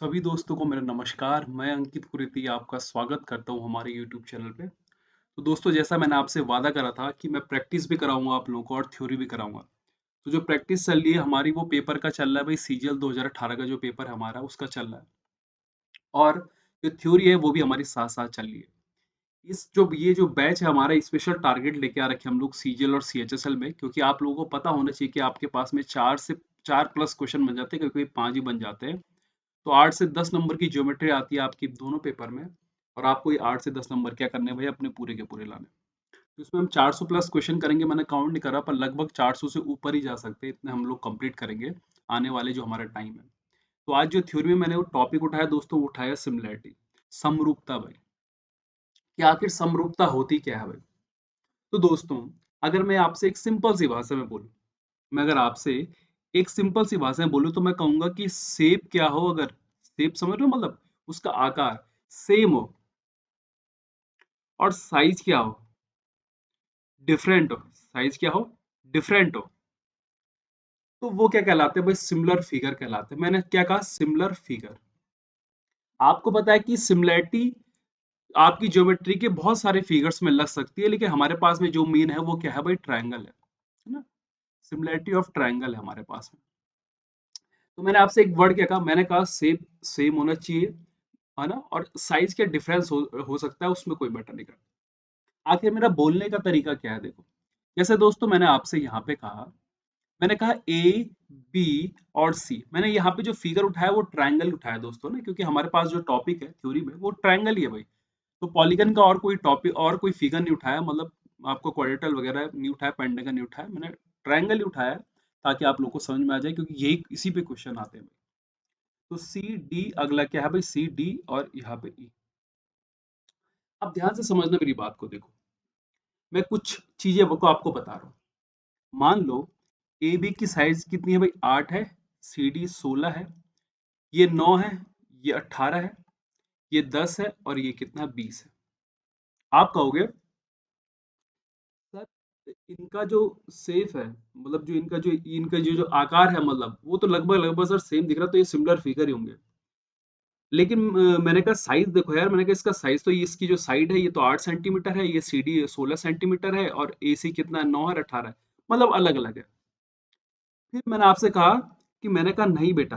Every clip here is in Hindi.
सभी दोस्तों को मेरा नमस्कार। मैं अंकित कुरेती आपका स्वागत करता हूं हमारे यूट्यूब चैनल पे। तो दोस्तों, जैसा मैंने आपसे वादा करा था कि मैं प्रैक्टिस भी कराऊंगा आप लोगों को और थ्योरी भी कराऊंगा। तो जो प्रैक्टिस चल रही है हमारी, वो पेपर का चल रहा है भाई, सीजीएल 2018 का जो पेपर है हमारा, उसका चल रहा है। और जो थ्योरी है वो भी हमारी साथ साथ चल रही है। इस जो ये जो बैच है हमारा, स्पेशल टारगेट लेके आ रखे हम लोग सीजीएल और सीएचएसएल में, क्योंकि आप लोगों को पता होना चाहिए कि आपके पास में चार प्लस क्वेश्चन बन जाते हैं, कभी कभी 5 ही बन जाते हैं। तो 8 से 10 नंबर की ज्योमेट्री आती है आपकी दोनों पेपर में। और आपको ये 8 से 10 नंबर क्या करने हैं भाई, अपने पूरे के पूरे लाने। तो इसमें हम 400 प्लस क्वेश्चन करेंगे, मैंने काउंट नहीं करा, पर लगभग 400 से ऊपर ही जा सकते हैं, इतने हम लोग कंप्लीट करेंगे आने वाले जो हमारा टाइम है। तो आज जो थ्योरी में मैंने वो टॉपिक उठाया दोस्तों, वो उठाया सिमिलैरिटी, समरूपता भाई, कि आखिर समरूपता होती क्या है भाई। तो दोस्तों, अगर मैं आपसे एक सिंपल सी भाषा में बोलूं, मैं अगर आपसे एक सिंपल सी भाषा में बोलूं, तो मैं कहूंगा कि शेप क्या हो, अगर शेप समझ रहे हो, मतलब उसका आकार सेम हो और साइज क्या हो, डिफरेंट हो, साइज क्या हो, डिफरेंट हो, तो वो क्या कहलाते हैं भाई, सिमिलर फिगर कहलाते हैं। मैंने क्या कहा, सिमिलर फिगर। आपको पता है कि सिमिलैरिटी आपकी ज्योमेट्री के बहुत सारे फिगर्स में लग सकती है, लेकिन हमारे पास में जो मेन है वो क्या है भाई, ट्रायंगल है ना। सिमिलैरिटी ऑफ ट्रायंगल है हमारे पास में। तो मैंने आपसे एक वर्ड क्या कहा, मैंने कहा शेप सेम होना चाहिए, है ना, और साइज के डिफरेंस हो सकता है, उसमें कोई मैटर नहीं करता। आखिर मेरा बोलने का तरीका क्या है, देखो। जैसे दोस्तों, मैंने आपसे यहाँ पे कहा, मैंने कहा ए, बी और सी। मैंने यहाँ पे जो फिगर उठाया वो ट्रायंगल उठाया दोस्तों ना, क्योंकि हमारे पास जो टॉपिक है थ्योरी में वो ट्रायंगल ही है भाई। तो पॉलीगन का और कोई टॉपिक और कोई फिगर नहीं उठाया, मतलब आपको क्वाड्रेटल वगैरह नहीं उठाया, पेंटागन नहीं उठाया, मैंने ट्रायंगल ही उठाया, ताकि आप लोग को समझ में आ जाए, क्योंकि यही इसी पे क्वेश्चन आते हैं भाई। तो सी डी अगला क्या है भाई, सी डी और यहाँ पे ई। अब ध्यान से समझना मेरी बात को, देखो। मैं कुछ चीजें को आपको बता रहा हूँ। मान लो ए बी की साइज कितनी है भाई, 8 है, सी डी 16 है, ये 9 है, ये 18 है, ये 10 है, और ये कितना, 20 है। आप कहोगे सर, इनका जो सेफ है, मतलब जो इनका जो आकार है, मतलब वो तो लगभग लगभग सर सेम दिख रहा, तो ये सिमिलर फिगर ही होंगे। लेकिन मैंने कहा साइज देखो यार, मैंने कहा इसका साइज तो, ये इसकी जो साइड है ये तो 8 सेंटीमीटर है, ये सी डी 16 सेंटीमीटर है, और ए सी कितना है, 9 है, 18 है, मतलब अलग अलग है। फिर मैंने आपसे कहा कि, मैंने कहा नहीं बेटा,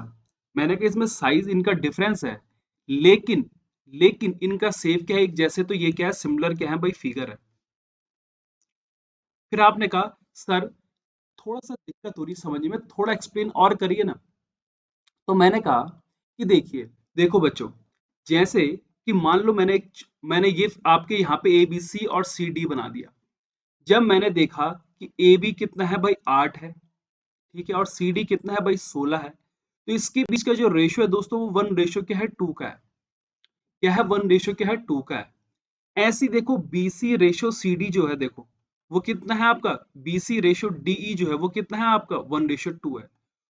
मैंने कहा इसमें साइज इनका डिफरेंस है, लेकिन लेकिन इनका सेव क्या है, एक जैसे, तो ये क्या है, सिमिलर क्या है भाई, फिगर है। फिर आपने कहा सर, थोड़ा सा दिक्कत हो रही समझने में, थोड़ा एक्सप्लेन और करिए ना। तो मैंने कहा कि देखिए, देखो बच्चों, जैसे कि मान लो मैंने ये आपके यहाँ पे ए बी सी और सी डी बना दिया। जब मैंने देखा कि ए बी कितना है भाई, 8 है, ठीक है, और सी डी कितना है भाई, 16 है, तो इसके बीच का जो रेशियो है दोस्तों, वो 1 रेशियो क्या है, 2 का है। क्या है, 1 रेशियो क्या है, 2 का है। ऐसी देखो बीसी रेशियो सी डी जो है, देखो वो कितना है आपका, बीसी रेशियो डीई जो है वो कितना है आपका, 1:2 है।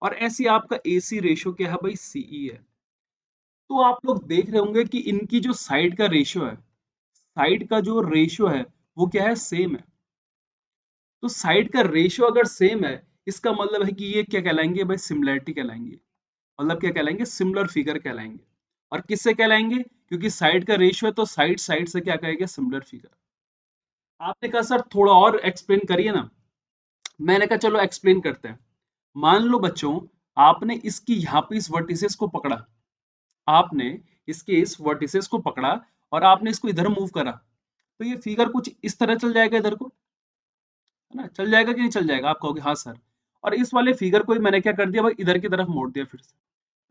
और ऐसी आपका एसी रेशियो क्या है भाई, सीई है। तो आप लोग देख रहे होंगे कि इनकी जो साइड का रेशियो है, साइड का जो रेशियो है वो क्या है, सेम है। तो साइड का रेशियो अगर सेम है, इसका मतलब है कि ये क्या कहलाएंगे भाई, सिमिलैरिटी कहलाएंगे। मतलब क्या कहलाएंगे, सिमिलर फिगर कहलाएंगे। और किससे कहलाएंगे, क्योंकि साइड का रेशियो है, तो साइड साइड से क्या कहेंगे, सिमिलर फिगर। आपने कहा सर थोड़ा और एक्सप्लेन करिए ना। मैंने कहा चलो एक्सप्लेन करते हैं। मान लो बच्चों, आपने इसकी यहाँ पे इस वर्टिसेस को पकड़ा, आपने इसके इस वर्टिसेस को पकड़ा, और आपने इसको इधर मूव करा, तो ये फिगर कुछ इस तरह चल जाएगा इधर को, है ना, चल जाएगा कि नहीं चल जाएगा, आप कहोगे हाँ सर। और इस वाले फिगर को ही मैंने क्या कर दिया भाई, इधर की तरफ मोड़ दिया फिर से,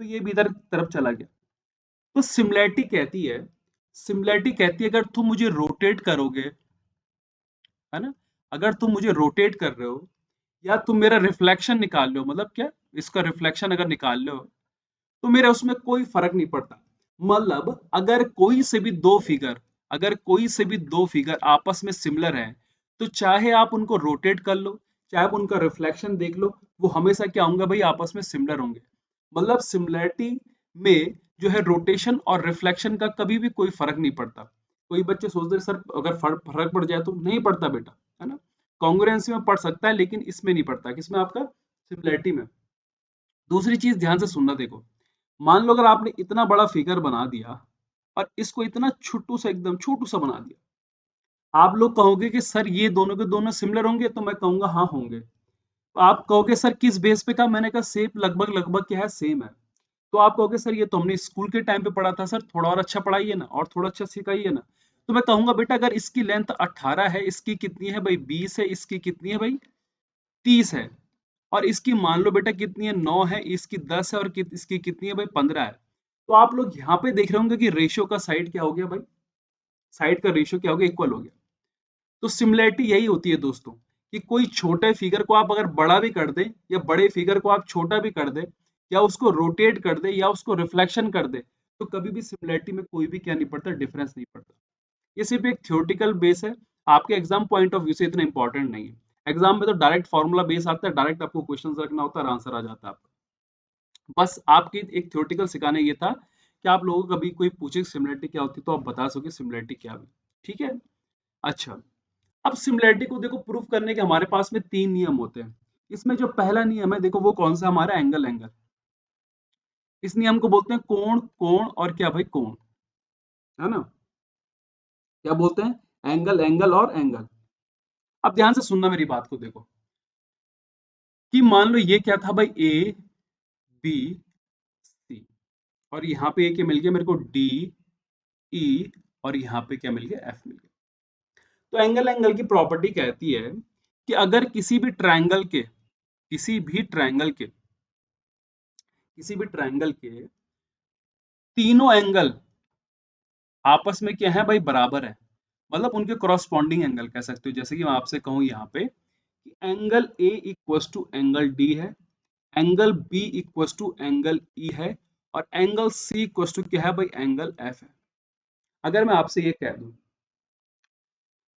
तो ये भी इधर की तरफ चला गया। तो सिमिलैरिटी कहती है, अगर तुम मुझे रोटेट करोगे, है ना, अगर तुम मुझे रोटेट कर रहे हो, या तुम मेरा रिफ्लेक्शन निकाल रहे हो, मतलब क्या, इसका रिफ्लेक्शन अगर निकाल रहे हो, तो मेरा उसमें कोई फर्क नहीं पड़ता। मतलब अगर कोई से भी दो फिगर आपस में सिमिलर है, तो चाहे आप उनको रोटेट कर लो, चाहे आप उनका रिफ्लेक्शन देख लो, वो हमेशा क्या होंगे भाई, आपस में सिमिलर होंगे। मतलब सिमिलैरिटी में जो है, रोटेशन और रिफ्लेक्शन का कभी भी कोई फर्क नहीं पड़ता। कोई बच्चे सोचते हैं सर, अगर फर्क पड़ जाए, तो नहीं पड़ता बेटा, है ना। कॉन्ग्रुएंसी में पड़ सकता है, लेकिन इसमें नहीं पड़ता, किसमें, आपका सिमिलैरिटी में। दूसरी चीज ध्यान से सुनना, देखो। मान लो अगर आपने इतना बड़ा फिगर बना दिया और इसको इतना छोटू सा, एकदम छोटू सा बना दिया, आप लोग कहोगे कि सर ये दोनों के दोनों सिमिलर होंगे, तो मैं कहूंगा हाँ होंगे। तो आप कहोगे सर किस बेस पे कहा, मैंने कहा शेप लगभग लगभग क्या है, सेम है। तो आप कहोगे सर ये तो हमने स्कूल के टाइम पे पढ़ा था, सर थोड़ा और अच्छा पढ़ाइए ना, और थोड़ा अच्छा सिखाइए ना। तो मैं कहूंगा बेटा अगर इसकी लेंथ 18 है, इसकी कितनी है भाई 20 है, इसकी कितनी है भाई 30 है, और इसकी मान लो बेटा कितनी है 9 है, इसकी 10 है, और इसकी कितनी है भाई 15 है। तो आप लोग यहाँ पे देख रहे होंगे कि रेशियो का साइड क्या हो गया भाई, साइड का रेशियो क्या हो गया, इक्वल हो गया। तो सिमिलैरिटी यही होती है दोस्तों, कि कोई छोटे फिगर को आप अगर बड़ा भी कर दें, या बड़े फिगर को आप छोटा भी कर दें, या उसको रोटेट कर दे, या उसको रिफ्लेक्शन कर दे, तो कभी भी सिमिलैरिटी में कोई भी क्या नहीं पड़ता, डिफरेंस नहीं पड़ता। ये सिर्फ एक थियोरेटिकल बेस है, आपके एग्जाम पॉइंट ऑफ व्यू से इतना इंपॉर्टेंट नहीं है। एग्जाम में तो डायरेक्ट फॉर्मूला बेस आता है, डायरेक्ट आपको क्वेश्चन रखना होता है और आंसर आ जाता है आपका। बस आपकी एक थियोरेटिकल सिखाना ये था कि आप लोगों को कभी कोई पूछे सिमिलरिटी क्या होती है, तो आप बता सके सिमिलरिटी क्या हुई। ठीक है। अच्छा, अब सिमिलरिटी को देखो प्रूफ करने के हमारे पास में 3 नियम होते हैं। इसमें जो पहला नियम है देखो, वो कौन सा, हमारा एंगल एंगल। इस नियम को बोलते हैं कोण कोण, और क्या भाई कोण, है ना। क्या बोलते हैं, एंगल एंगल और एंगल। अब ध्यान से सुनना मेरी बात को, देखो कि मान लो ये क्या था भाई, ए बी सी, और यहाँ पे क्या मिल गया मेरे को, डी ई, और यहाँ पे क्या मिल गया, एफ मिल गया। तो एंगल एंगल की प्रॉपर्टी कहती है कि अगर किसी भी ट्रायंगल के किसी भी ट्रायंगल के तीनों एंगल आपस में क्या है भाई, बराबर है, मतलब उनके करॉस्पॉन्डिंग एंगल कह सकते हो। जैसे कि मैं आपसे कहूं यहाँ पे कि angle A equals to angle D है, angle B equals to angle E है, और एंगल सी इक्वस टू क्या है भाई, एंगल एफ है। अगर मैं आपसे ये कह दूं,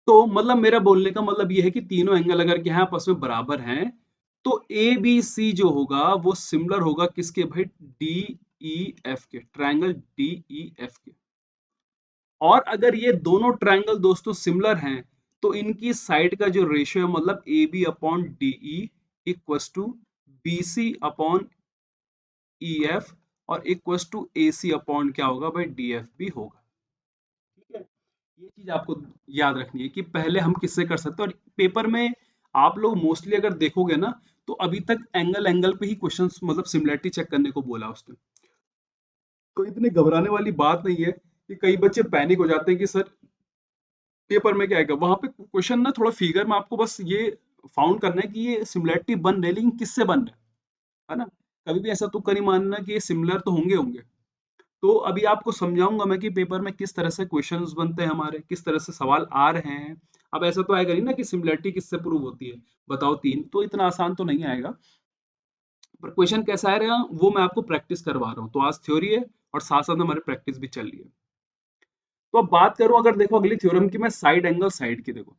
तो मतलब मेरा बोलने का मतलब ये है कि तीनों एंगल अगर क्या है आपस में बराबर हैं, तो ए बी सी जो होगा वो सिमिलर होगा किसके भाई, डी ई एफ के, ट्रायंगल डी ई एफ के। और अगर ये दोनों ट्रायंगल दोस्तों सिमिलर हैं, तो इनकी साइड का जो रेशियो है, मतलब A B upon D E equals to B C upon E F, और equals to A C upon क्या होगा भाई, डी एफ भी होगा। ठीक है। ये चीज आपको याद रखनी है कि पहले हम किससे कर सकते हैं, और पेपर में आप लोग मोस्टली अगर देखोगे ना, तो अभी तक एंगल एंगल पे ही क्वेश्चंस, मतलब सिमिलरिटी चेक करने को बोला उसने। तो इतने घबराने वाली बात नहीं है, कि कई बच्चे पैनिक हो जाते हैं कि सर पेपर में क्या आएगा। वहां पे क्वेश्चन ना थोड़ा फिगर में आपको बस ये फाउंड करना है कि ये सिमिलरिटी बन रहे, लेकिन किससे बन रहे, है ना। कभी भी ऐसा तुक्का नहीं मानना कि ये सिमिलर तो होंगे होंगे। तो अभी आपको समझाऊंगा मैं कि पेपर में किस तरह से क्वेश्चंस बनते हैं हमारे, किस तरह से सवाल आ रहे हैं। अब ऐसा तो आएगा नहीं ना कि सिमिलरिटी किससे प्रूव होती है, बताओ तीन, तो इतना आसान तो नहीं आएगा। पर क्वेश्चन कैसा आएगा वो मैं आपको प्रैक्टिस करवा रहा हूँ। तो आज थ्योरी है, और साथ साथ हमारी प्रैक्टिस भी चल रही है। तो अब बात करूं, अगर देखो अगली थ्योरम की, मैं साइड एंगल साइड की, देखो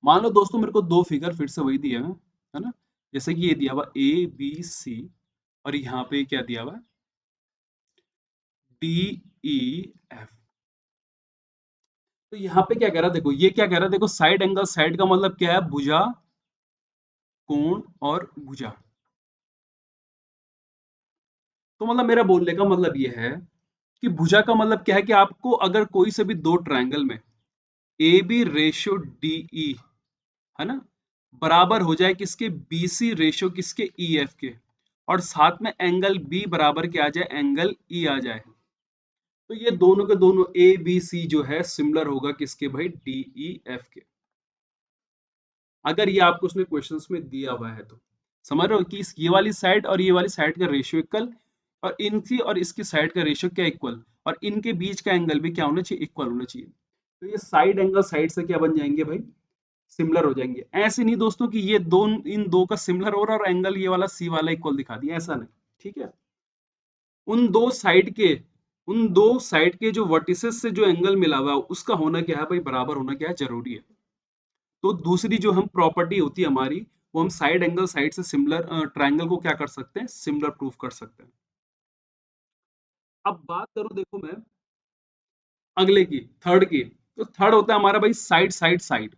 मान लो दोस्तों मेरे को दो फिगर फिर से वही दिया है ना। जैसे कि ये दिया हुआ ए बी सी, और यहाँ पे क्या दिया हुआ, डी ई एफ। तो यहाँ पे क्या कह रहा है, देखो ये क्या कह रहा है, देखो साइड एंगल साइड का मतलब क्या है, भुजा कोण और भुजा। तो मतलब मेरा बोलने का मतलब ये है कि भुजा का मतलब क्या है, कि आपको अगर कोई से भी दो ट्रायंगल में A B ratio D E, है ना, बराबर हो जाए किसके, बी सी रेशियो किसके, ई एफ के, और साथ में एंगल बी बराबर क्या आ जाए, एंगल ई आ जाए, तो ये दोनों के दोनों ए बी सी जो है सिमिलर होगा किसके भाई, डी ई एफ के। अगर ये आपको उसने क्वेश्चंस में दिया हुआ है तो समझ रहे हो कि ये वाली साइड और ये वाली साइड का रेशियो इक्वल, और इनकी और इसकी साइड का रेशियो क्या इक्वल, और इनके बीच का एंगल भी क्या होना चाहिए, इक्वल होना चाहिए। तो ये साइड एंगल साइड से क्या बन जाएंगे भाई, सिमिलर हो जाएंगे। ऐसे नहीं दोस्तों कि ये दो, इन दो का सिमिलर हो रहा है और एंगल ये वाला सी वाला इक्वल दिखा दिया, ऐसा नहीं। ठीक है। उन दो साइड के उन दो साइड के जो वर्टिसेस से जो एंगल मिला हुआ है उसका होना क्या है भाई, बराबर होना क्या है, जरूरी है। तो दूसरी जो हम प्रॉपर्टी होती है हमारी, वो हम साइड एंगल साइड से सिमिलर ट्रायंगल को क्या कर सकते हैं, सिमिलर प्रूफ कर सकते हैं। अब बात करूं देखो मैं अगले की, थर्ड की। तो थर्ड होता है हमारा भाई साइड साइड साइड।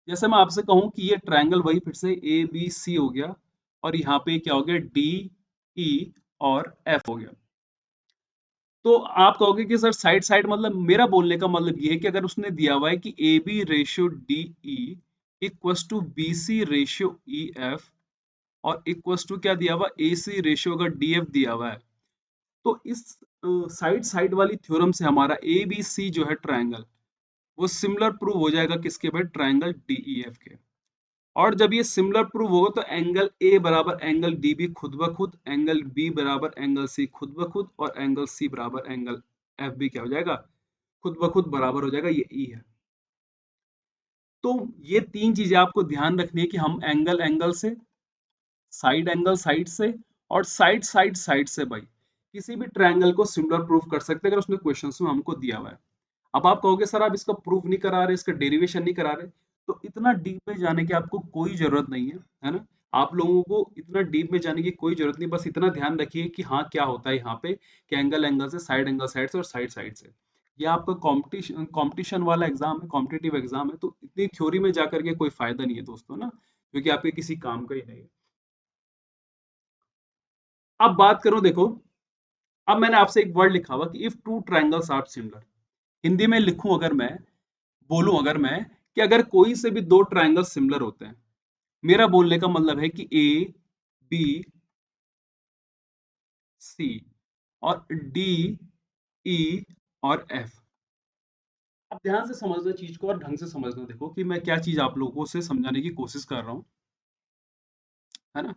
जैसे मैं आपसे कहूं कि ये ट्रायंगल वही फिर से ए बी सी हो गया, और यहाँ पे क्या हो गया, डी ई, और एफ हो गया। तो आप कहोगे कि सर साइड साइड मतलब, मेरा बोलने का मतलब ये है कि अगर उसने दिया हुआ है कि A B ratio D E equals to B C ratio E F और इक्वस टू क्या दिया हुआ, ए सी रेशियो अगर डी एफ दिया हुआ है, तो इस साइड साइड वाली थ्योरम से हमारा ए बी सी जो है ट्रायंगल, वो सिमिलर प्रूव हो जाएगा किसके भाई, ट्रायंगल डी ई एफ के। और जब ये सिमिलर प्रूव होगा तो एंगल ए बराबर एंगल डी भी खुद ब खुद, एंगल बी बराबर एंगल सी खुद ब खुद, और एंगल सी बराबर एंगल एफ भी क्या हो जाएगा, खुद ब खुद बराबर हो जाएगा, ये ई है। तो ये तीन चीजें आपको ध्यान रखनी है कि हम एंगल एंगल से, साइड एंगल साइड से, और साइड साइड साइड से भाई किसी भी ट्रायंगल को सिमिलर प्रूफ कर सकते हैं अगर उसने क्वेश्चंस में हमको दिया हुआ है। अब आप कहोगे सर आप इसका प्रूफ नहीं करा रहे, इसका डेरिवेशन नहीं करा रहे, तो इतना डीप में जाने की आपको कोई जरूरत नहीं है ना। आप लोगों को इतना डीप में जाने की कोई जरूरत नहीं, बस इतना ध्यान रखिए कि हाँ क्या होता है यहाँ पे, कि एंगल एंगल से, साइड एंगल साइड से, और साइड साइड से। ये आपका कंपटीशन वाला एग्जाम है, कॉम्पिटिटिव एग्जाम है, तो इतनी थ्योरी में जाकर के कोई फायदा नहीं है दोस्तों ना, क्योंकि आपके किसी काम का ही नहीं है। अब बात करूं, देखो अब मैंने आपसे एक वर्ड लिखा हुआ कि if two triangles are similar, Hindi में लिखूं अगर मैं, बोलूं अगर मैं, कि अगर कोई से भी दो ट्रायंगल सिमिलर होते हैं, मेरा बोलने का मतलब है कि ए बी सी और डी ई और एफ। अब ध्यान से समझना चीज को और ढंग से समझना, देखो कि मैं क्या चीज आप लोगों से समझाने की कोशिश कर रहा हूँ, है ना।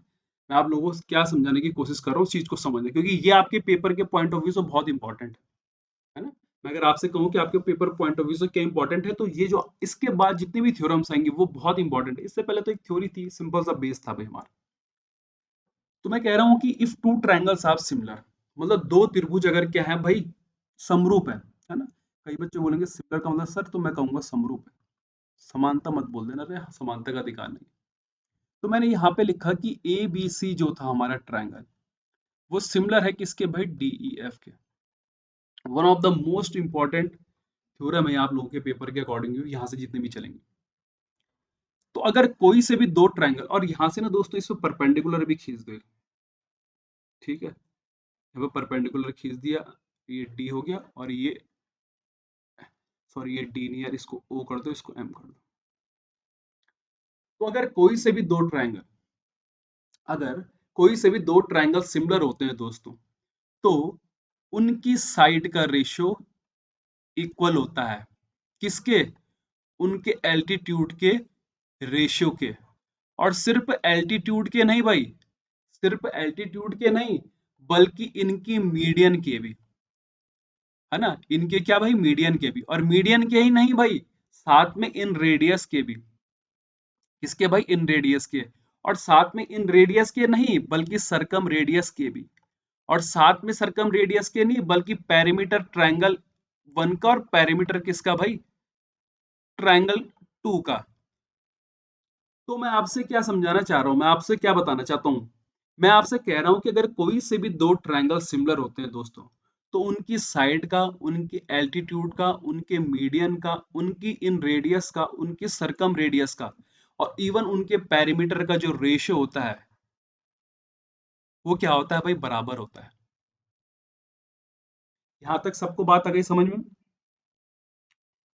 मैं आप लोगों को क्या समझाने की कोशिश कर रहा हूँ, उस चीज को समझना, क्योंकि ये आपके पेपर के पॉइंट ऑफ व्यू से बहुत इंपॉर्टेंट है ना। मैं अगर आपसे कहूं कि आपके पेपर पॉइंट ऑफ व्यू से क्या इंपॉर्टेंट है, तो ये जो इसके बाद जितनी भी थ्योरम्स आएंगे वो बहुत इंपॉर्टेंट है। इससे पहले तो एक थ्योरी थी, सिंपल सा बेस था भाई हमारा। तो मैं कह रहा हूं कि if two triangles are similar, मतलब दो त्रिभुज अगर क्या है भाई, समरूप है ना। कई बच्चे बोलेंगे सिमिलर का मतलब सर, तो मैं कहूंगा समरूप है। समानता मत बोल देना रे, समानता का अधिकार नहीं। तो मैंने यहाँ पे लिखा कि ए बी सी जो था हमारा ट्रायंगल, वो सिमिलर है किसके भाई, डी ई एफ के। One of the most important theorem है आप लोगों के पेपर के अकॉर्डिंग, यहाँ से जितने भी चलेंगे। तो अगर कोई से भी दो ट्रायंगल, और यहाँ से ना दोस्तों इसको परपेंडिकुलर भी खींच दो, ठीक है, यहाँ पे परपेंडिकुलर खींच दिया, ये डी हो गया, और ये, सॉरी ये डी नहीं यार, इसको ओ कर दो, इसको एम कर दो। तो अगर कोई से भी दो ट्रायंगल, अगर कोई से भी दो ट्रायंगल सिमिलर होते हैं दोस्तों, तो उनकी साइड का रेशियो इक्वल होता है किसके, उनके एल्टीट्यूड के रेशियो के। और सिर्फ एल्टीट्यूड के नहीं भाई, सिर्फ एल्टीट्यूड के नहीं, बल्कि इनकी मीडियन के भी, है ना। इनके क्या भाई, मीडियन के भी, और मीडियन के ही नहीं भाई, साथ में इन रेडियस के भी। किसके भाई, इन रेडियस के। और साथ में इन रेडियस के नहीं, बल्कि सरकम रेडियस के भी। और साथ में सरकम रेडियस के नहीं, बल्कि पेरीमीटर ट्रायंगल वन का, और पेरीमीटर किसका भाई, ट्रायंगल टू का। तो मैं आपसे क्या समझाना चाह रहा हूं, मैं आपसे क्या बताना चाहता हूं, मैं आपसे कह रहा हूं कि अगर कोई से भी दो ट्रायंगल सिमिलर होते हैं दोस्तों, तो उनकी साइड का, उनकी एल्टीट्यूड का, उनके मीडियन का, उनकी इन रेडियस का, उनकी सरकम रेडियस का, और इवन उनके पेरीमीटर का जो रेशियो होता है, वो क्या होता है भाई, बराबर होता है। यहां तक सबको बात आ गई समझ में,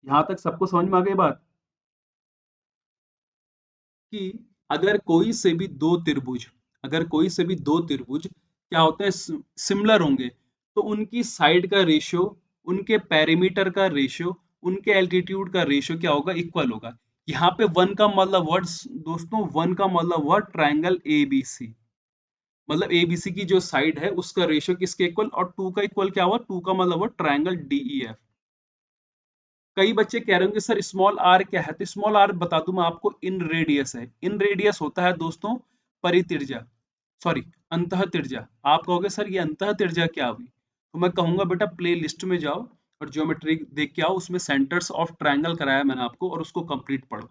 यहां तक सबको समझ में आ गई बात, कि अगर कोई से भी दो त्रिभुज, अगर कोई से भी दो त्रिभुज क्या होते हैं, सिमिलर होंगे, तो उनकी साइड का रेशियो, उनके पेरीमीटर का रेशियो, उनके एल्टीट्यूड का रेशियो क्या होगा, इक्वल होगा। यहाँ पे वन का मतलब वर्ड दोस्तों, वन का मतलब word triangle A B C, मतलब ए बी सी की जो साइड है उसका रेशियो किसके इक्वल, और टू का इक्वल क्या हुआ, टू का मतलब word triangle D E F. कई बच्चे कह रहे होंगे सर स्मॉल आर क्या है, तो स्मॉल आर बता दूं मैं आपको, इन रेडियस है। इन रेडियस होता है दोस्तों परित्रिज्या, सॉरी अंतः त्रिज्या। आप कहोगे सर ये अंतः त्रिज्या क्या हुई, तो मैं कहूंगा बेटा प्ले लिस्ट में जाओ और ज्योमेट्री देख के आओ, उसमें सेंटर्स ऑफ ट्रायंगल कराया मैंने आपको, और उसको कंप्लीट पढ़ो।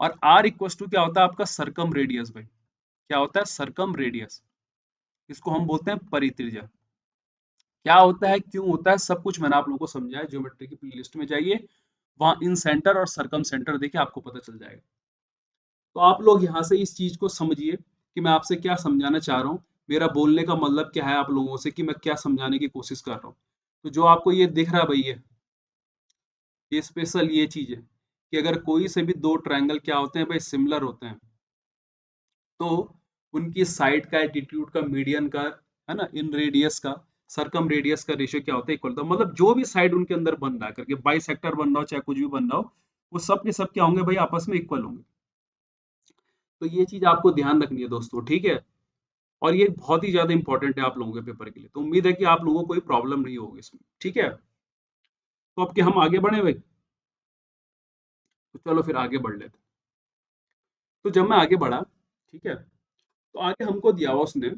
और आर इक्वल टू क्या होता है आपका, सरकम रेडियस भाई। क्या होता है, सरकम रेडियस, इसको हम बोलते हैं परित्रिज्या। क्या होता है, क्यों होता है, सब कुछ मैंने आप लोगों को समझाया, ज्योमेट्री की प्ले लिस्ट में जाइए, वहां इन सेंटर और सरकम सेंटर देखिए, आपको पता चल जाएगा। तो आप लोग यहाँ से इस चीज को समझिए कि मैं आपसे क्या समझाना चाह रहा हूँ, मेरा बोलने का मतलब क्या है आप लोगों से, कि मैं क्या समझाने की कोशिश कर रहा हूँ। तो जो आपको ये दिख रहा है भाई, ये स्पेशल ये चीज है कि अगर कोई से भी दो ट्रायंगल क्या होते हैं भाई, सिमिलर होते हैं, तो उनकी साइड का एल्टीट्यूड का मीडियन का, है ना, इन रेडियस का, सरकम रेडियस का रेशियो क्या होता है, इक्वल होता है। मतलब जो भी साइड उनके अंदर बन रहा है करके, बाई सेक्टर बन रहा हो चाहे कुछ भी बन रहा हो, वो सब के सब क्या होंगे भाई, आपस में इक्वल होंगे। तो ये चीज आपको ध्यान रखनी है दोस्तों, ठीक है। और ये बहुत ही ज्यादा इंपॉर्टेंट है आप लोगों के पेपर के लिए। तो उम्मीद है कि आप लोगों को कोई प्रॉब्लम नहीं होगी इसमें, ठीक है। तो अब क्या हम आगे बढ़े भाई? तो चलो फिर आगे बढ़ लेते हैं। तो जब मैं आगे बढ़ा, ठीक है, तो आगे हमको दिया हुआ उसने,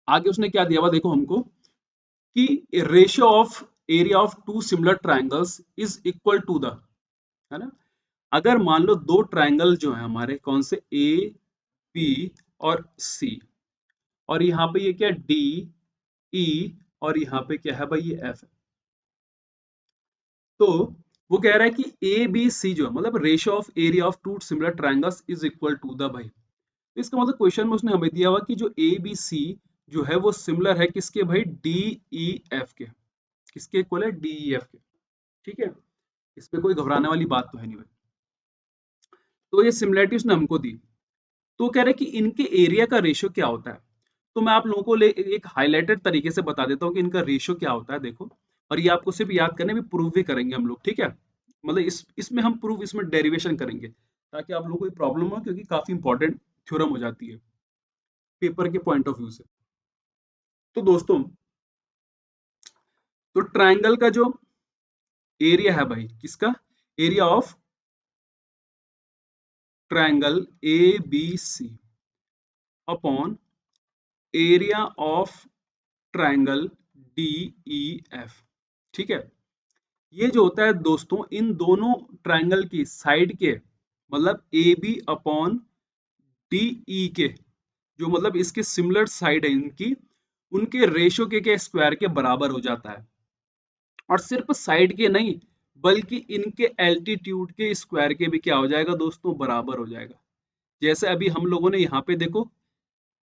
आगे उसने क्या दिया हुआ देखो हमको, कि ratio of area of two similar triangles is equal to the, है ना। अगर मान लो दो ट्राइंगल जो है हमारे, कौन से, ए बी और सी, और यहाँ पे ये क्या, डी ई, और यहाँ पे क्या है भाई, ये एफ है। तो वो कह रहा है कि ए बी सी जो है, मतलब ratio of area of two similar triangles is equal to the भाई। तो इसका मतलब क्वेश्चन में उसने हमें दिया हुआ कि जो ए बी सी जो है वो सिमिलर है किसके भाई, डी ई एफ के। किसके इक्वल है, डी ई एफ के, ठीक है। इसमें कोई घबराने वाली बात तो है नहीं भाई। तो ये सिमिलरिटी उसने हमको दी। तो कह रहे हैं कि इनके एरिया का रेशियो क्या होता है। तो मैं आप लोगों को एक हाईलाइटेड तरीके से बता देता हूँ कि इनका रेशियो क्या होता है, देखो। और ये आपको सिर्फ याद करने में प्रूव भी करेंगे हम लोग, ठीक है। मतलब इसमें हम प्रूव, इसमें डेरिवेशन करेंगे ताकि आप लोगों को कोई प्रॉब्लम हो, क्योंकि काफी इंपॉर्टेंट थ्योरम हो जाती है पेपर के पॉइंट ऑफ व्यू से। तो दोस्तों, तो ट्राइंगल का जो एरिया है भाई, किसका, area of triangle A B C upon area of triangle D E F, ठीक है। ये जो होता है दोस्तों, इन दोनों ट्राइंगल की साइड के, मतलब A B upon D E के, जो मतलब इसके सिमिलर साइड है इनकी, उनके रेशियो के स्क्वायर के बराबर हो जाता है। और सिर्फ साइड के नहीं, बल्कि इनके एल्टीट्यूड के स्क्वायर के भी क्या हो जाएगा दोस्तों, बराबर हो जाएगा। जैसे अभी हम लोगों ने यहाँ पे देखो,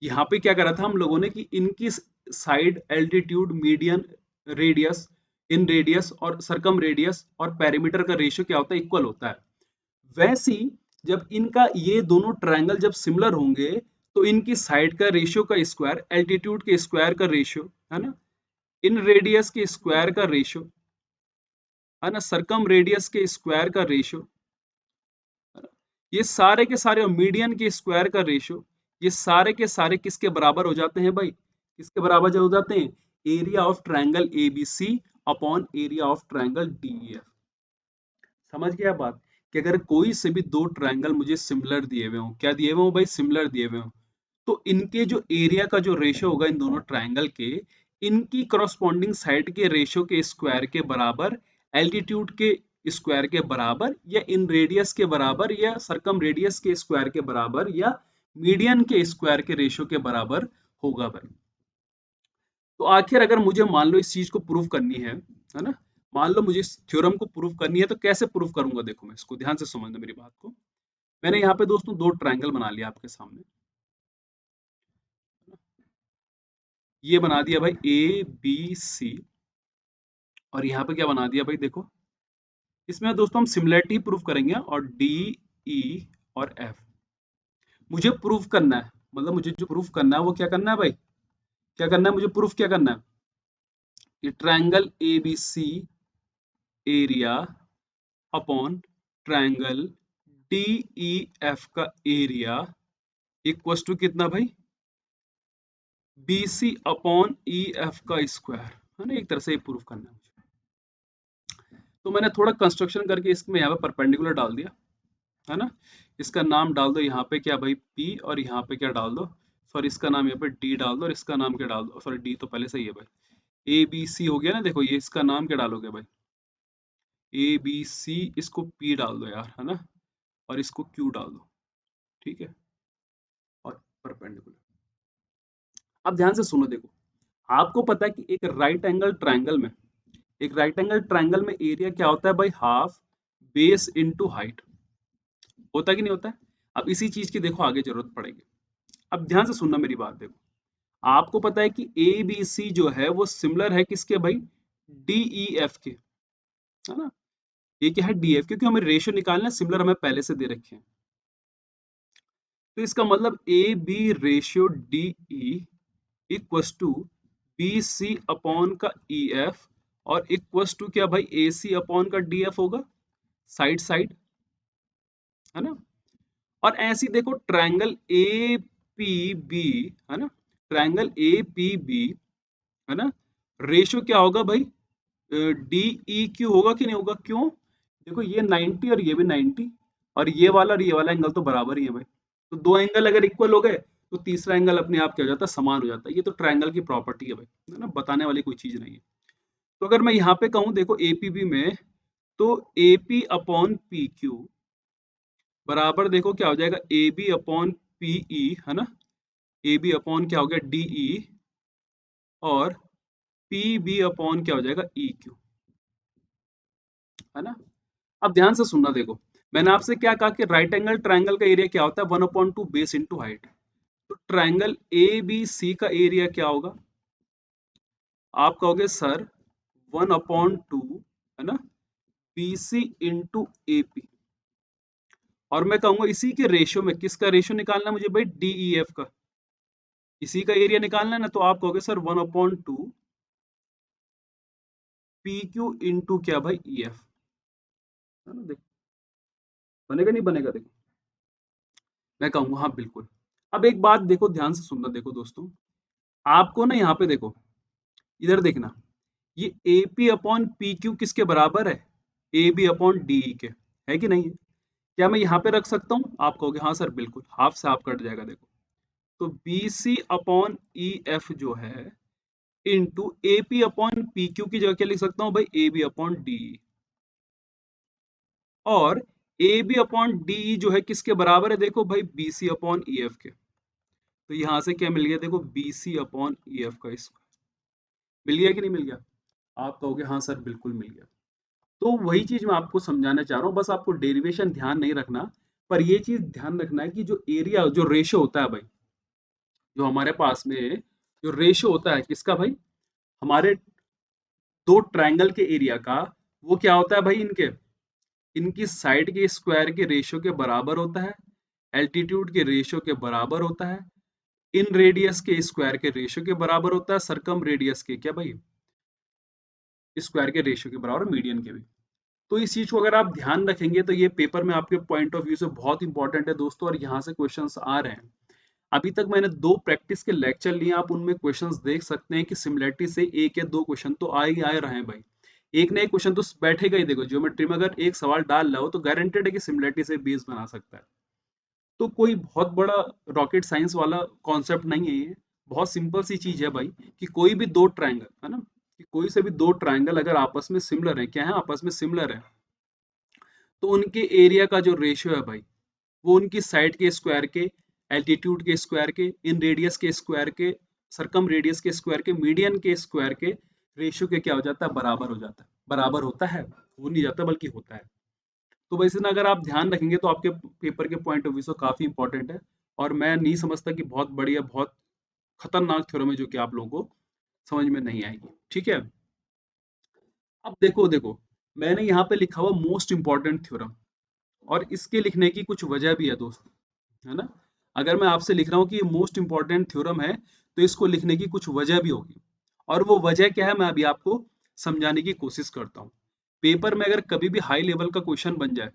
यहाँ पे क्या करा था हम लोगों ने कि इनकी साइड, एल्टीट्यूड, मीडियन, रेडियस, इन रेडियस और सरकम रेडियस और पेरीमीटर का रेशियो क्या होता है, इक्वल होता है। वैसे ही जब इनका ये दोनों ट्रायंगल जब सिमिलर होंगे, तो इनकी साइड का रेशियो का स्क्वायर, एल्टीट्यूड के स्क्वायर का रेशियो, है ना, इन रेडियस के स्क्वायर का रेशियो, है ना, सरकम रेडियस के स्क्वायर का रेशियो, ये सारे के सारे, और मीडियन के स्क्वायर का रेशियो, ये सारे के सारे किसके बराबर हो जाते हैं भाई, किसके बराबर जो हो जाते हैं, area of triangle A B C upon area of triangle D E F. समझ गया बात, कि अगर कोई से भी दो ट्रायंगल मुझे सिमिलर दिए हुए हो, क्या दिए हुए हो भाई, सिमिलर दिए हुए हो, तो इनके जो एरिया का जो रेशियो होगा इन दोनों ट्रायंगल के, इनकी करस्पॉन्डिंग साइड के रेशियो के स्क्वायर के बराबर, एल्टीट्यूड के स्क्वायर के बराबर, या इन रेडियस के बराबर, या सरकम रेडियस के स्क्वायर के बराबर, या मीडियन के स्क्वायर के रेशियो के बराबर होगा भाई। तो आखिर अगर मुझे मान लो इस चीज को प्रूव करनी है ना, मान लो मुझे इस थ्योरम को प्रूव करनी है, तो कैसे प्रूव करूंगा, देखो मैं इसको ध्यान से समझना मेरी बात को। मैंने यहाँ पे दोस्तों दो ट्रायंगल बना लिया आपके सामने, ये बना दिया भाई ए बी सी, और यहाँ पे क्या बना दिया भाई, देखो। इसमें दोस्तों हम सिमिलरिटी प्रूव करेंगे, और डी ई और एफ मुझे प्रूव करना है। मतलब मुझे जो प्रूव करना है वो क्या करना है भाई, क्या करना है मुझे, प्रूफ क्या करना है, कि triangle A B C area upon triangle D E F का एरिया इक्वल टू कितना भाई, B C upon E F का स्क्वायर, है ना। एक तरह से ये प्रूफ करना है मुझे। तो मैंने थोड़ा कंस्ट्रक्शन करके इसमें यहाँ पे परपेंडिकुलर डाल दिया, है ना। इसका नाम डाल दो यहाँ पे क्या भाई, पी, और यहाँ पे क्या डाल दो, सॉरी इसका नाम यहाँ पे डी डाल दो, और इसका नाम क्या डाल दो, सॉरी डी तो पहले से ही है भाई, ए बी सी हो गया ना। देखो ये इसका नाम क्या डालोगे भाई, ए बी सी, इसको पी डाल दो यार, है ना, और इसको क्यू डाल दो, ठीक है, और परपेंडिकुलर। अब ध्यान से सुनो, देखो आपको पता है कि एक राइट एंगल ट्रायंगल में एरिया क्या होता है भाई, हाफ बेस इनटू हाइट, होता है कि नहीं होता है। अब इसी चीज की देखो आगे जरूरत पड़ेगी। अब ध्यान से सुनना मेरी बात, देखो आपको पता है कि ए बी सी जो है वो सिमिलर है किसके भाई, डी ई एफ के, है ना। ये क्या है, डी एफ, क्योंकि हमें रेशियो निकालना है, सिमिलर हमें पहले से दे रखे हैं। तो इसका मतलब A B ratio D E equals to B C upon का ई एफ, और इक्वस टू क्या भाई, ए सी अपॉन का डी एफ होगा, साइड साइड, है ना। और ऐसी देखो ट्रायंगल ए पी बी, है ना, ट्रायंगल ए पी बी, है ना, रेशियो क्या होगा भाई, डी ई क्यू होगा कि नहीं होगा, क्यों, देखो ये 90 और ये भी 90, और ये वाला एंगल तो बराबर ही है भाई। तो दो एंगल अगर इक्वल हो गए तो तीसरा एंगल अपने आप क्या हो जाता है, समान हो जाता है। ये तो ट्रायंगल की प्रॉपर्टी है भाई, है ना, बताने वाली कोई चीज नहीं है। तो अगर मैं यहाँ पे कहूँ देखो एपीबी में, तो एपी अपॉन पी क्यू बराबर देखो क्या हो जाएगा, ए बी अपॉन पीई, है ना, ए बी अपॉन क्या हो गया डीई, और पी बी अपॉन क्या हो जाएगा ई क्यू, है ना। अब ध्यान से सुनना, देखो मैंने आपसे क्या कहा कि राइट एंगल ट्रायंगल का एरिया क्या होता है, 1/2 बेस इंटू हाइट। तो ट्रायंगल ए बी सी का एरिया क्या होगा, आप कहोगे सर 1/2, है ना, B C into A P, और मैं कहूंगा इसी के रेशियो में, किसका रेशियो निकालना है मुझे भाई, डी ई एफ का, इसी का एरिया निकालना है ना। तो आप कहोगे सर 1/2 पी क्यू इंटू क्या भाई, ई एफ, है ना। देखो बनेगा नहीं बनेगा, देखो मैं कहूंगा हाँ बिल्कुल। अब एक बात देखो, ध्यान से सुनना, देखो दोस्तों, आपको ना यहाँ पे देखो, इधर देखना, ये ए पी अपॉन पी क्यू किसके बराबर है, ए बी अपॉन डी के, है कि नहीं है। क्या मैं यहाँ पे रख सकता हूँ, आप कहोगे हाँ सर बिल्कुल, हाफ से हाफ कट जाएगा, देखो तो B C upon E F जो है into A P upon P Q की जगह क्या लिख सकता हूँ भाई, ए बी अपॉन डी, और ए बी अपॉन डी जो है किसके बराबर है, देखो भाई B C upon E F के। तो यहां से क्या मिल गया, देखो B C upon E F का स्क्वायर, मिल गया कि नहीं मिल गया, आप कहोगे हाँ सर बिल्कुल मिल गया। तो वही चीज मैं आपको समझाना चाह रहा हूँ, बस आपको डेरिवेशन ध्यान नहीं रखना, पर ये चीज ध्यान रखना है कि जो एरिया, जो रेशियो होता है भाई, जो हमारे पास में जो रेशियो होता है किसका भाई, हमारे दो ट्रायंगल के एरिया का, वो क्या होता है भाई, इनके, इनकी साइड के स्क्वायर के रेशियो के बराबर होता है, एल्टीट्यूड के रेशियो के बराबर होता है, इन रेडियस के स्क्वायर के रेशियो के बराबर होता है, सरकम रेडियस के क्या भाई, स्क्वायर के रेशियो के बराबर, मीडियन के भी। तो इस चीज को अगर आप ध्यान रखेंगे तो ये पेपर में आपके पॉइंट ऑफ व्यू से बहुत इंपॉर्टेंट है दोस्तों, और यहाँ से क्वेश्चंस आ रहे हैं। अभी तक मैंने दो प्रैक्टिस के लेक्चर लिए, आप उनमें क्वेश्चंस देख सकते हैं कि सिमिलरिटी से एक या दो क्वेश्चन तो आ ही आ रहे हैं भाई, एक ना एक क्वेश्चन तो बैठेगा ही। देखो ज्योमेट्री में अगर एक सवाल डाल रहा हो तो गारंटेड है कि सिमिलरिटी से बेस बना सकता है। तो कोई बहुत बड़ा रॉकेट साइंस वाला कॉन्सेप्ट नहीं है ये, बहुत सिंपल सी चीज है भाई, कि कोई भी दो ट्रायंगल, है ना, कि कोई से भी दो ट्रायंगल अगर आपस में सिमिलर है, क्या है, आपस में सिमिलर है, तो उनके एरिया का जो रेशियो है भाई, वो उनकी साइड के स्क्वायर के, एल्टीट्यूड के स्क्वायर के, इन रेडियस के स्क्वायर के, सरकम रेडियस के स्क्वायर के, मीडियन के स्क्वायर के रेशियो के क्या हो जाता है, बराबर हो जाता है, बराबर होता है, हो नहीं जाता बल्कि होता है। तो वैसे ना अगर आप ध्यान रखेंगे तो आपके पेपर के पॉइंट ऑफ व्यू से काफी इंपॉर्टेंट है, और मैं नहीं समझता कि बहुत बढ़िया, बहुत खतरनाक थ्योरम है जो कि आप लोगों को समझ में नहीं आएगी, ठीक है। अब देखो देखो, मैंने यहाँ पे लिखा हुआ मोस्ट इंपॉर्टेंट थ्योरम, और इसके लिखने की कुछ वजह भी है दोस्तों, है ना। अगर मैं आपसे लिख रहा हूँ कि ये मोस्ट इंपॉर्टेंट थ्योरम है, तो इसको लिखने की कुछ वजह भी होगी, और वो वजह क्या है मैं अभी आपको समझाने की कोशिश करता हूँ। पेपर में अगर कभी भी हाई लेवल का क्वेश्चन बन जाए,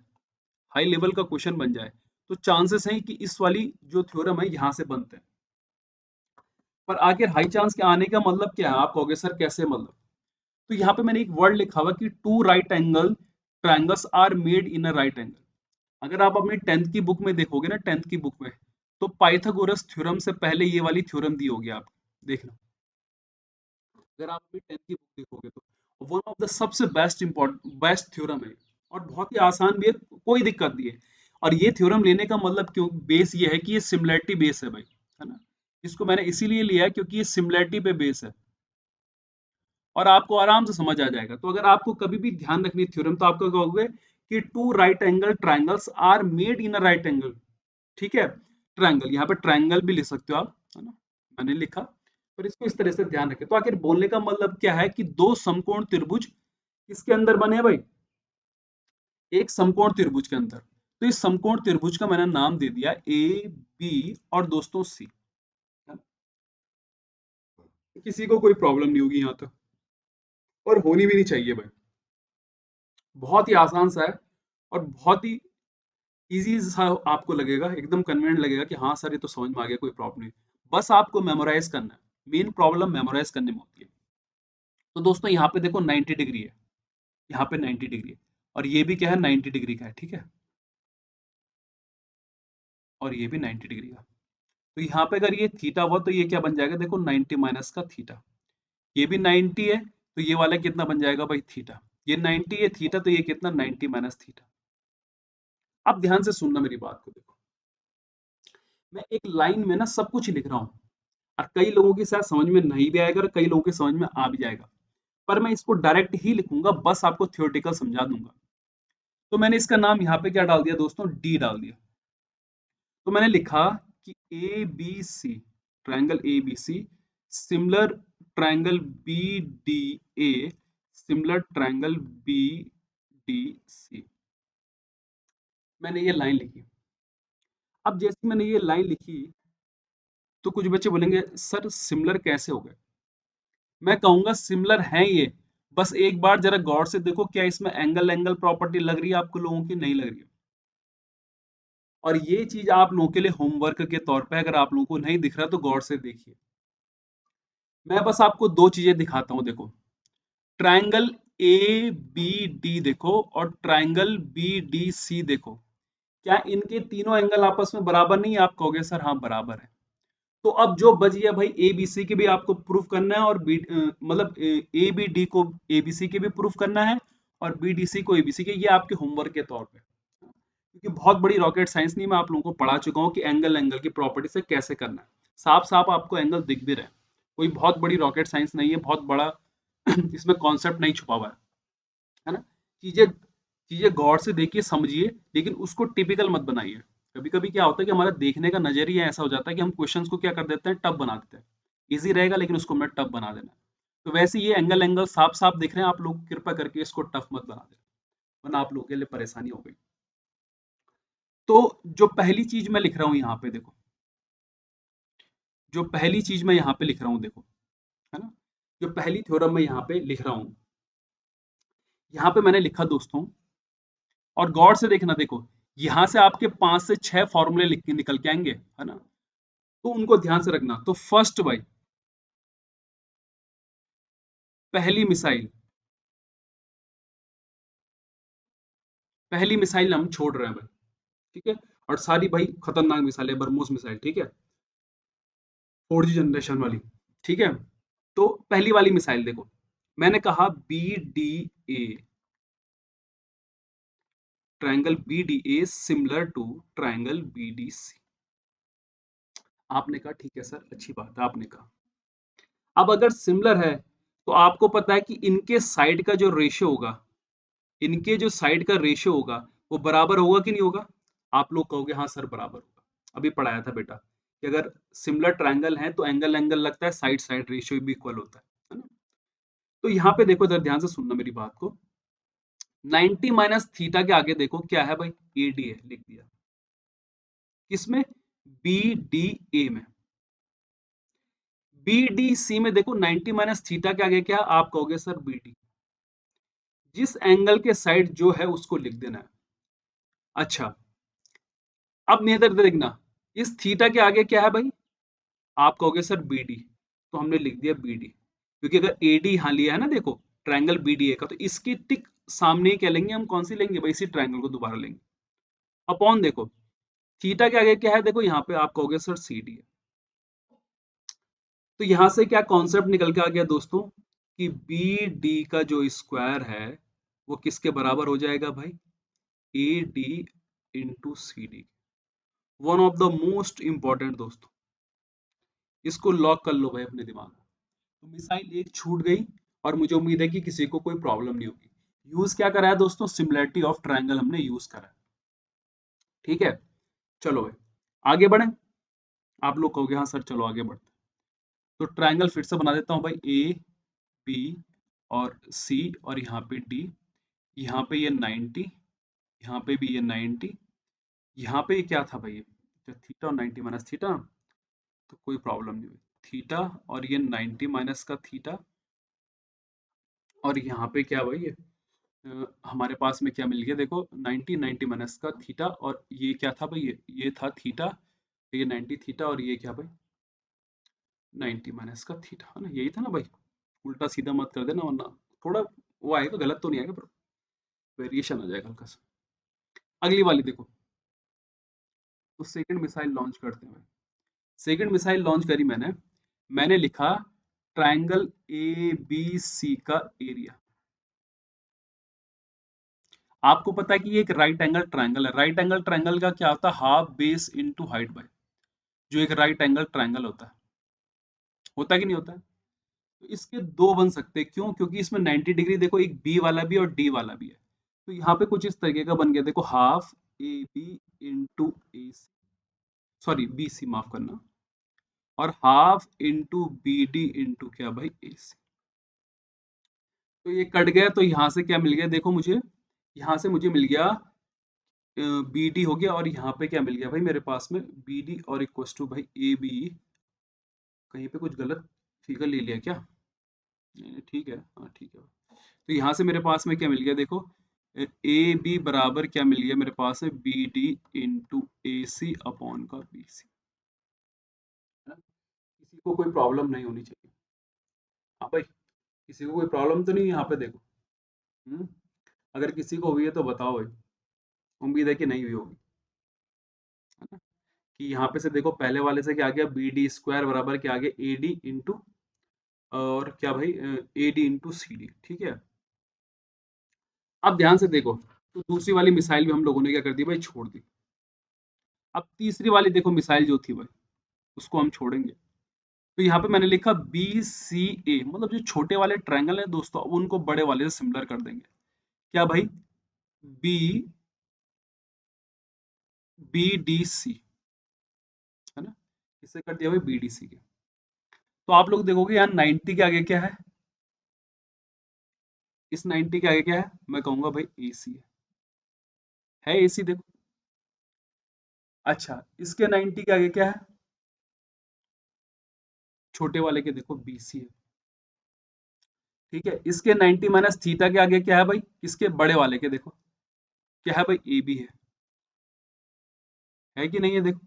हाई लेवल का क्वेश्चन बन जाए, तो चांसेस हैं कि इस वाली जो थ्योरम है यहाँ से बनते हैं। पर आखिर हाई चांस के आने का मतलब क्या है, आप कहोगे सर कैसे मतलब। तो यहाँ पे मैंने एक वर्ड लिखा हुआ कि two right angle triangles are made in a right angle. अगर आप अपनी 10th की बुक में देखोगे ना, 10th की बुक में, तो पाइथागोरस थ्योरम से पहले ये वाली थ्योरम दी होगी, आप देखना, अगर आप अपनी 10th की बुक देखोगे तो वन ऑफ द सबसे बेस्ट इंपॉर्टेंट बेस्ट थ्योरम है, और बहुत ही आसान भी है, कोई दिक्कत नहीं है। और ये थ्योरम लेने का मतलब क्यों, बेस ये है कि ये सिमिलैरिटी बेस है भाई, है ना। इसको मैंने इसीलिए लिया है क्योंकि ये सिमिलैरिटी पे बेस है, और आपको आराम से समझ आ जाएगा। तो अगर आपको कभी भी ध्यान रखनी थ्योरम, तो आपको कहोगे कि two right angle triangles are made in a right angle, ठीक है। ट्रायंगल, यहाँ पे ट्रायंगल भी लिख सकते हो आप, है ना, मैंने लिखा, पर इसको इस तरह से ध्यान रखें। तो आखिर बोलने का मतलब क्या है कि दो समकोण त्रिभुज किसके अंदर बने हैं भाई, एक समकोण त्रिभुज के अंदर। तो इस समकोण त्रिभुज का मैंने नाम दे दिया ए बी और दोस्तों सी। किसी को कोई प्रॉब्लम नहीं होगी यहाँ तक, और होनी भी नहीं चाहिए भाई। बहुत ही आसान सा है और बहुत ही इजी सा आपको लगेगा, एकदम कन्वीनियंट लगेगा कि हाँ सर ये तो समझ में आ गया, कोई प्रॉब्लम नहीं। बस आपको मेमोराइज करना है, मेन प्रॉब्लम मेमोराइज करने में होती है। तो दोस्तों यहाँ पे देखो 90 डिग्री है, यहाँ पे 90 डिग्री है, और ये भी क्या है 90 डिग्री का है, ठीक है, और ये भी 90 डिग्री का। तो यहाँ पे अगर ये थीटा हुआ तो ये क्या बन जाएगा, देखो 90 माइनस का थीटा, ये भी 90 है, तो ये वाला कितना बन जाएगा भाई थीटा, ये 90 है थीटा, तो ये कितना 90 माइनस थीटा। अब ध्यान से सुनना मेरी बात को, देखो मैं एक लाइन में ना सब कुछ लिख रहा हूँ, और कई लोगों की शायद समझ में नहीं भी आएगा और कई लोगों की समझ में आ भी जाएगा, पर मैं इसको डायरेक्ट ही लिखूंगा, बस आपको थियोरेटिकल समझा दूंगा। तो मैंने इसका नाम यहाँ पे क्या डाल दिया दोस्तों, डी डाल दिया। तो मैंने लिखा कि A B C, triangle A B C similar triangle B D A, similar triangle B D C, मैंने ये लाइन लिखी। अब जैसे मैंने ये लाइन लिखी तो कुछ बच्चे बोलेंगे सर सिमिलर कैसे हो गए, मैं कहूंगा सिमिलर है ये, बस एक बार जरा गौर से देखो क्या इसमें एंगल एंगल प्रॉपर्टी लग रही है आपको लोगों की, नहीं लग रही है। और ये चीज आप लोगों के लिए होमवर्क के तौर पे अगर आप लोगों को नहीं दिख रहा तो गौर से देखिए। मैं बस आपको दो चीजें दिखाता हूं, देखो ट्रायंगल ए बी डी देखो और ट्रायंगल बी डी सी देखो, क्या इनके तीनों एंगल आपस में बराबर नहीं है, आप कहोगे सर हाँ बराबर है। तो अब जो बच गया भाई ए बी सी के भी आपको प्रूफ करना है, और बी मतलब ए बी डी को ए बी सी के भी प्रूफ करना है, और बी डी सी को ए बी सी के, ये आपके होमवर्क के तौर पे, क्योंकि बहुत बड़ी रॉकेट साइंस नहीं, मैं आप लोगों को पढ़ा चुका हूँ कि एंगल एंगल की प्रॉपर्टी से कैसे करना है, साफ साफ आपको एंगल दिख भी रहे हैं, कोई बहुत बड़ी रॉकेट साइंस नहीं है, बहुत बड़ा इसमें कॉन्सेप्ट नहीं छुपा हुआ है ना। चीजें चीजें गौर से देखिए समझिए, लेकिन उसको टिपिकल मत बनाइए। कभी कभी क्या होता है कि हमारा देखने का नजरिया ऐसा हो जाता है कि हम क्वेश्चंस को क्या कर देते हैं, टफ बना देते हैं, इजी रहेगा लेकिन उसको हमने टफ बना देना। तो वैसे ये एंगल एंगल साफ साफ दिख रहे हैं, आप लोग कृपया करके इसको टफ मत बना दें, वरना आप लोगों के लिए परेशानी हो गई। तो जो पहली चीज मैं लिख रहा हूं यहाँ पे देखो, जो पहली चीज मैं यहाँ पे लिख रहा हूँ देखो, है ना, जो पहली थ्योरम मैं यहाँ पे लिख रहा हूँ, यहाँ पे मैंने लिखा दोस्तों, और गौर से देखना, देखो यहां से आपके 5 से 6 फॉर्मूले लिख के निकल के आएंगे, है ना, तो उनको ध्यान से रखना। तो फर्स्ट भाई, पहली मिसाइल, पहली मिसाइल हम छोड़ रहे हैं भाई, ठीक है, और सारी भाई खतरनाक मिसाइल है, ब्रह्मोस मिसाइल, ठीक है, 4G जनरेशन वाली, ठीक है। तो पहली वाली मिसाइल देखो, मैंने कहा B D A, triangle B D A similar to triangle B D C. आपने कहा ठीक है सर, अच्छी बात है, आपने कहा। अब अगर सिमिलर है तो आपको पता है कि इनके साइड का जो रेशियो होगा, इनके जो साइड का रेशियो होगा वो बराबर होगा कि नहीं होगा, आप लोग कहोगे हाँ सर बराबर होगा, अभी पढ़ाया था बेटा कि अगर सिमिलर ट्रायंगल है तो एंगल एंगल लगता है, साइड साइड रेशियो भी इक्वल होता है ना। तो यहाँ पे देखो, इधर ध्यान से सुनना मेरी बात को, 90 माइनस थीटा के आगे देखो क्या है भाई, ए डी है, लिख दिया, किसमें, बी डी ए में। बी डी सी में देखो 90 माइनस थीटा के आगे क्या, आप कहोगे सर बी डी, जिस एंगल के साइड जो है उसको लिख देना है। अच्छा, अब नेदर देखना, इस थीटा के आगे क्या है भाई, आप कहोगे सर बी डी, तो हमने लिख दिया बी डी, क्योंकि अगर ए डी यहां लिया है ना, देखो ट्रायंगल बी डी ए का, तो इसकी टिक सामने ही क्या लेंगे हम, कौन सी लेंगे भाई, इसी ट्रायंगल को दोबारा लेंगे, अपॉन देखो थीटा के आगे क्या है, देखो यहाँ पे आप कहोगे सर सी डी है। तो यहां से क्या कॉन्सेप्ट निकल के आ गया दोस्तों, कि बी डी का जो स्क्वायर है वो किसके बराबर हो जाएगा भाई, A D into C D. One of the most important दोस्तों, इसको लॉक कर लो भाई अपने दिमाग में। तो मिसाइल एक छूट गई, और मुझे उम्मीद है कि किसी को कोई प्रॉब्लम नहीं होगी। यूज क्या करा है दोस्तों, सिमिलरिटी ऑफ ट्रायंगल हमने यूज करा है, ठीक है। चलो भाई आगे बढ़े। आप लोग कहोगे हाँ सर चलो आगे बढ़ते। तो ट्रायंगल फिर से बना देता हूँ भाई, ए बी और सी और यहाँ पे डी। यहाँ पे ये 90, यहाँ पे भी ये 90, यहाँ पे ये क्या था भाई, जो थीटा और 90 माइनस थीटा, तो कोई प्रॉब्लम नहीं हुई। थीटा और ये 90 माइनस का थीटा, और यहाँ पे क्या भाई हमारे पास में क्या मिल गया देखो, 90 90 माइनस का थीटा, और ये क्या था भाई, ये था थीटा, ये 90 थीटा, और ये क्या भाई 90 माइनस का थीटा, है ना, यही था ना भाई। उल्टा सीधा मत कर देना वरना थोड़ा वो आएगा, गलत तो नहीं आएगा पर वेरिएशन आ जाएगा हल्का सा। अगली वाली देखो, तो सेकंड मिसाइल लॉन्च करते हैं भाई। सेकंड मिसाइल लॉन्च करी मैंने, मैंने लिखा ट्रायंगल ए बी सी का एरिया। आपको पता है कि ये एक राइट एंगल ट्रायंगल है। राइट एंगल ट्रायंगल का क्या होता है, half base into height bye, जो एक राइट एंगल ट्रायंगल होता है कि नहीं होता है। तो इसके दो बन सकते हैं, क्यों, क्योंकि इसमें 90 डिग्री देखो, एक बी वाला भी और डी वाला भी है। तो यहाँ पे कुछ इस तरीके का बन गया देखो, half A B into A C, sorry B C माफ करना, और half into B D into क्या भाई ए सी। तो ये कट गया, तो यहाँ से क्या मिल गया देखो मुझे, यहाँ से मुझे मिल गया बी डी हो गया, और यहाँ पे क्या मिल गया भाई मेरे पास में बी डी, और इक्व टू भाई ए बी। कहीं पे कुछ गलत फिगर ले लिया क्या, नहीं, ठीक है, हाँ ठीक है। तो यहाँ से मेरे पास में क्या मिल गया देखो, ए बी बराबर क्या मिल गया मेरे पास में, B D into A C upon का बी सी। किसी को कोई प्रॉब्लम नहीं होनी चाहिए। हाँ भाई, किसी को कोई प्रॉब्लम तो नहीं है यहाँ पे देखो। हम्म, अगर किसी को हुई है तो बताओ भाई, उम्मीद है कि नहीं हुई होगी, है ना। कि यहाँ पे से देखो, पहले वाले से क्या आ गया, बी डी स्क्वायर बराबर क्या आ गया, ए डी इंटू, और क्या भाई A D into C D, ठीक है। अब ध्यान से देखो, तो दूसरी वाली मिसाइल भी हम लोगों ने क्या कर दी भाई, छोड़ दी। अब तीसरी वाली देखो मिसाइल जो थी भाई, उसको हम छोड़ेंगे। तो यहाँ पे मैंने लिखा बी सी ए, मतलब जो छोटे वाले ट्रायंगल है दोस्तों, अब उनको बड़े वाले से सिमिलर कर देंगे। क्या भाई, बी बी डी सी, है ना, इसे कर दिया भाई बी डी सी के। तो आप लोग देखोगे यहाँ 90 के आगे क्या है, इस 90 के आगे क्या है, मैं कहूंगा भाई ए सी है ए सी देखो। अच्छा, इसके 90 के आगे क्या है, छोटे वाले के देखो बी सी है, ठीक है। इसके 90 माइनस थीटा के आगे क्या है भाई, इसके बड़े वाले के देखो क्या है भाई, ए बी है कि नहीं है देखो,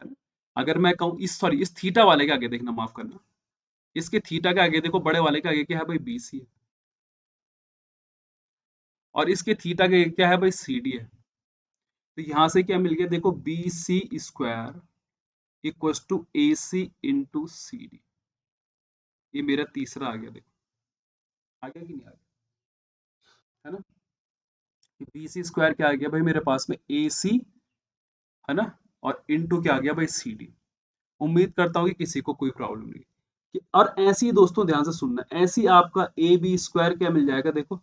है ना? अगर मैं कहूँ इस, सॉरी इस थीटा वाले के आगे देखना, माफ करना, इसके थीटा के आगे देखो, बड़े वाले के आगे क्या है भाई, बी सी है, और इसके थीटा के आगे क्या है भाई, सी डी है। तो यहां से क्या मिल गया देखो, B C square equal to A C into C D. ये मेरा तीसरा आ गया देखो, आ गया कि नहीं आ गया, है ना। बी सी स्क्वायर क्या आ गया भाई मेरे पास में, ए सी, है ना, और इंटू क्या आ गया भाई, सी डी। उम्मीद करता हूँ कि किसी को कोई प्रॉब्लम नहीं और ऐसी ही दोस्तों ध्यान से सुनना, ऐसी आपका ए बी स्क्वायर क्या मिल जाएगा देखो,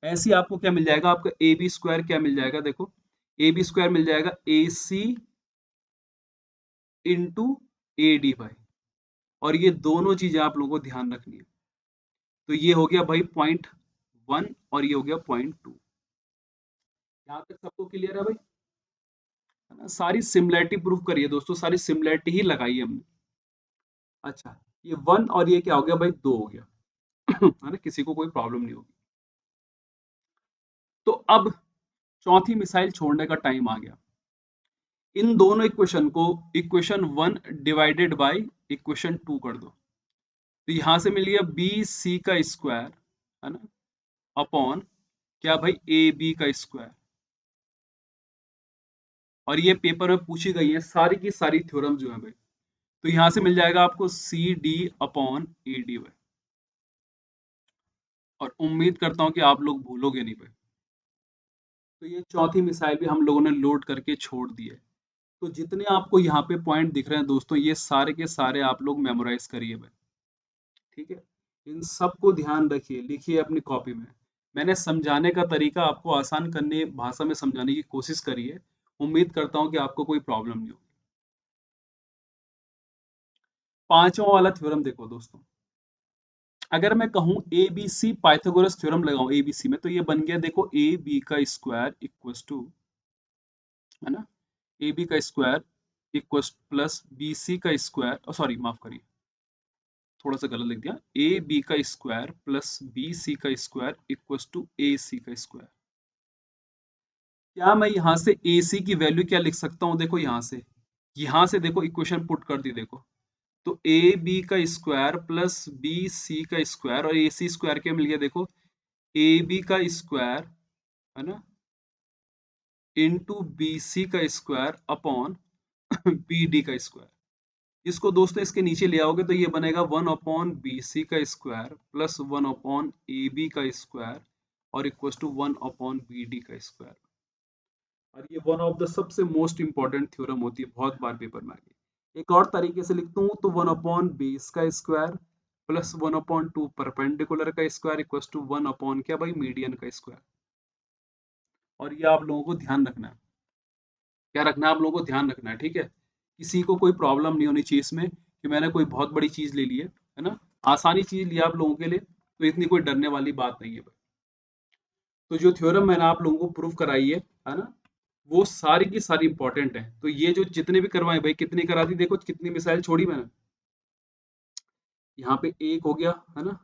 ऐसी आपको क्या मिल जाएगा, आपका ए बी स्क्वायर क्या मिल जाएगा देखो, ए बी स्क्वायर मिल जाएगा ए सी इंटू ए डी भाई, और ये दोनों चीजें आप लोगों को ध्यान रखनी है। तो ये हो गया भाई .1 और ये हो गया .2। यहाँ तक सबको क्लियर है भाई, है ना। सारी सिमिलैरिटी प्रूफ करिए दोस्तों, सारी सिमिलैरिटी ही लगाई है हमने। अच्छा, ये 1 और ये क्या हो गया भाई, 2 हो गया, है ना, किसी को कोई प्रॉब्लम नहीं होगी। तो अब चौथी मिसाइल छोड़ने का टाइम आ गया। इन दोनों इक्वेशन को इक्वेशन 1 डिवाइडेड बाय इक्वेशन 2 कर दो। तो यहां से मिल गया बी सी का स्क्वायर, है ना, अपॉन क्या भाई, ए बी का स्क्वायर। और ये पेपर में पूछी गई है सारी की सारी थ्योरम जो है भाई। तो यहां से मिल जाएगा आपको C D upon A D भाई, और उम्मीद करता हूं कि आप लोग भूलोगे नहीं भाई। तो ये चौथी मिसाइल भी हम लोगों ने लोड करके छोड़ दी है। तो जितने आपको यहाँ पे पॉइंट दिख रहे हैं दोस्तों, ये सारे के सारे आप लोग मेमोराइज करिए भाई, ठीक है। इन सबको ध्यान रखिए, लिखिए अपनी कॉपी में। मैंने समझाने का तरीका आपको आसान करने भाषा में समझाने की कोशिश करी है। उम्मीद करता हूँ कि आपको कोई प्रॉब्लम नहीं हो। पांचवा वाला थ्योरम देखो दोस्तों, अगर मैं कहूं A B C Pythagoras theorem लगाऊं ए बी सी में, तो ये बन गया देखो ए बी का स्क्वायर इक्वल्स टू, है ना, ए बी का square equals plus B C का स्क्वायर, सॉरी माफ करिए, थोड़ा सा गलत लिख दिया, ए बी का स्क्वायर प्लस बी सी का स्क्वायर इक्वल्स टू ए सी का स्क्वायर। क्या मैं यहाँ से ए सी की वैल्यू क्या लिख सकता हूँ, देखो यहाँ से देखो इक्वेशन पुट कर दी देखो, तो ए बी का स्क्वायर प्लस बी सी का स्क्वायर और ए सी स्क्वायर क्या मिल गया देखो, ए बी का स्क्वायर, है ना, इंटू बी सी का स्क्वायर अपॉन बी डी का स्क्वायर। इसको दोस्तों इसके नीचे ले आओगे तो ये बनेगा 1/BC का स्क्वायर प्लस 1/AB का स्क्वायर और इक्वल टू 1/BD का स्क्वायर। और ये वन ऑफ द सबसे मोस्ट इंपॉर्टेंट थ्योरम होती है, बहुत बार पेपर में आगे। एक और तरीके से लिखता हूँ तो 1/बेस का स्क्वायर प्लस 1/2 परपेंडिकुलर का स्क्वायर इक्वल टू 1 क्या भाई, मीडियन का स्क्वायर। और ये आप लोगों को ध्यान रखना है, क्या रखना है आप लोगों को, ध्यान रखना है, ठीक है। किसी को कोई प्रॉब्लम नहीं होनी चाहिए इसमें कि मैंने कोई बहुत बड़ी चीज ले ली है ना, आसानी चीज ली आप लोगों के लिए, तो इतनी कोई डरने वाली बात नहीं है भाई। तो जो थ्योरम मैंने आप लोगों को प्रूव कराई है ना, वो सारी की सारी इंपॉर्टेंट है। तो ये जो जितने भी करवाए भाई, कितनी करा दी देखो, कितनी मिसाइल छोड़ी मैंने, यहाँ पे एक हो गया है ना,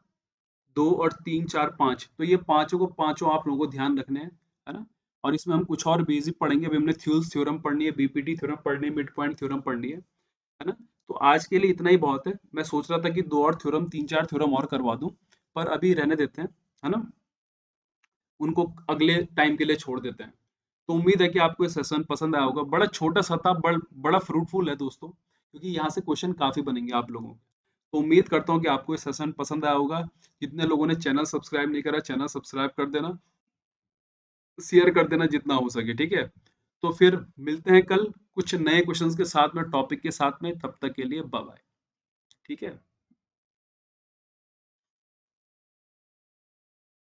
दो और तीन चार पांच, तो ये पांचों को पांचों आप लोगों को ध्यान रखने हैं, है ना। और इसमें हम कुछ और बेसिक पढ़ेंगे, अभी हमने थ्योल्स थ्योरम पढ़नी है, बीपीटी थ्योरम पढ़नी है, मिड पॉइंट थ्योरम पढ़नी है ना। तो आज के लिए इतना ही बहुत है। मैं सोच रहा था कि दो और थ्योरम, तीन चार थ्योरम और करवा दूं, पर अभी रहने देते हैं, है ना, उनको अगले टाइम के लिए छोड़ देते हैं। तो उम्मीद है कि आपको ये सेशन पसंद आया होगा। बड़ा छोटा सा था, बड़ा फ्रूटफुल है दोस्तों, क्योंकि यहाँ से क्वेश्चन काफी बनेंगे आप लोगों के। तो उम्मीद करता हूँ कि आपको ये सेशन पसंद आया होगा। जितने लोगों ने चैनल सब्सक्राइब नहीं करा, चैनल सब्सक्राइब कर देना, शेयर कर देना जितना हो सके, ठीक है। तो फिर मिलते हैं कल कुछ नए क्वेश्चंस के साथ में, टॉपिक के साथ में, तब तक के लिए बाय बाय, ठीक है।